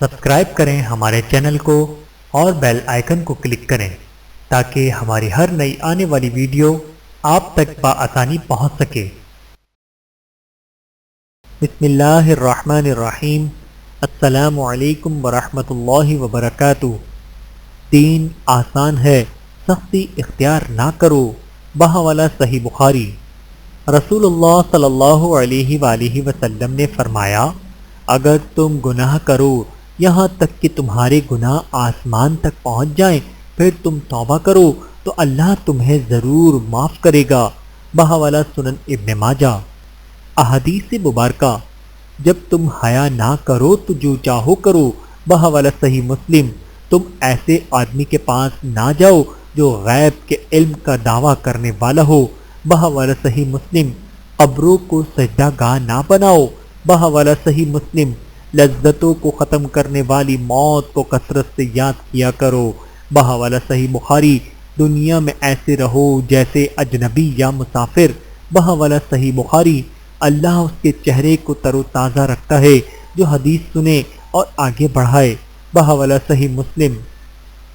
Subscribe کریں ہمارے channel کو اور بیل آئیکن کو کلک کریں تاکہ ہماری ہر نئی آنے والی ویڈیو آپ تک بآسانی پہنچ سکے۔ بسم اللہ الرحمن الرحیم۔ السلام علیکم ورحمۃ اللہ وبرکاتہ۔ دین آسان ہے، سختی اختیار نہ کرو۔ بحوالہ صحیح بخاری۔ رسول اللہ صلی اللہ علیہ وآلہ وسلم نے فرمایا، اگر تم گناہ کرو یہاں تک کہ تمہارے گناہ آسمان تک پہنچ جائیں، پھر تم توبہ کرو تو اللہ تمہیں ضرور معاف کرے گا۔ بحوالہ سنن ابن ماجہ۔ احادیث مبارکہ، جب تم حیا نہ کرو تو جو چاہو کرو۔ بحوالہ صحیح مسلم۔ تم ایسے آدمی کے پاس نہ جاؤ جو غیب کے علم کا دعویٰ کرنے والا ہو۔ بحوالہ صحیح مسلم۔ قبروں کو سجدہ گاہ نہ بناؤ۔ بحوالہ صحیح مسلم۔ لذتوں کو ختم کرنے والی موت کو کثرت سے یاد کیا کرو۔ بحوالہ صحیح بخاری۔ دنیا میں ایسے رہو جیسے اجنبی یا مسافر۔ بحوالہ صحیح بخاری۔ اللہ اس کے چہرے کو تر و تازہ رکھتا ہے جو حدیث سنے اور آگے بڑھائے۔ بحوالہ صحیح مسلم۔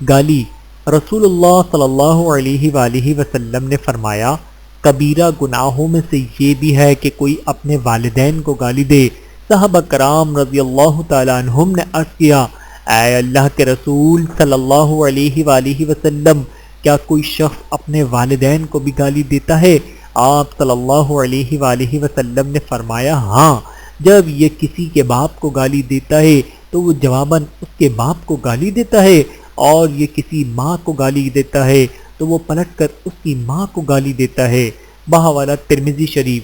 گالی۔ رسول اللہ صلی اللہ علیہ وآلہ وسلم نے فرمایا، کبیرہ گناہوں میں سے یہ بھی ہے کہ کوئی اپنے والدین کو گالی دے۔ صحابہ کرام رضی اللہ تعالیٰ عنہم نے عرض کیا، اے اللہ کے رسول صلی اللہ علیہ وآلہ وسلم، کیا کوئی شخص اپنے والدین کو بھی گالی دیتا ہے؟ آپ صلی اللہ علیہ وآلہ وسلم نے فرمایا، ہاں، جب یہ کسی کے باپ کو گالی دیتا ہے تو وہ جواباً اس کے باپ کو گالی دیتا ہے، اور یہ کسی ماں کو گالی دیتا ہے تو وہ پلٹ کر اس کی ماں کو گالی دیتا ہے۔ بحوالہ ترمذی شریف۔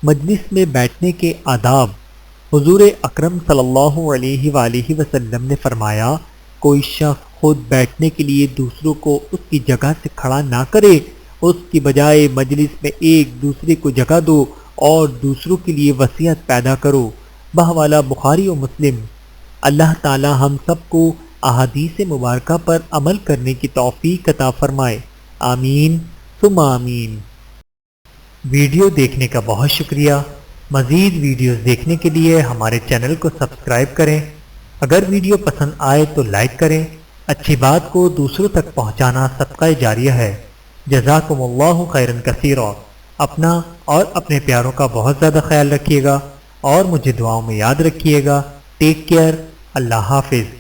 مجلس میں بیٹھنے کے آداب۔ حضور اکرم صلی اللہ علیہ وآلہ وسلم نے فرمایا، کوئی شخص خود بیٹھنے کے لیے دوسروں کو اس کی جگہ سے کھڑا نہ کرے، اس کی بجائے مجلس میں ایک دوسرے کو جگہ دو اور دوسروں کے لیے وصیت پیدا کرو۔ بحوالہ بخاری و مسلم۔ اللہ تعالی ہم سب کو احادیث مبارکہ پر عمل کرنے کی توفیق عطا فرمائے، آمین ثم آمین۔ ویڈیو دیکھنے کا بہت شکریہ۔ مزید ویڈیوز دیکھنے کے لیے ہمارے چینل کو سبسکرائب کریں۔ اگر ویڈیو پسند آئے تو لائک کریں۔ اچھی بات کو دوسروں تک پہنچانا صدقہ جاریہ ہے۔ جزاکم اللہ خیرا کثیرا۔ اپنا اور اپنے پیاروں کا بہت زیادہ خیال رکھیے گا اور مجھے دعاؤں میں یاد رکھیے گا۔ Take care. اللہ حافظ۔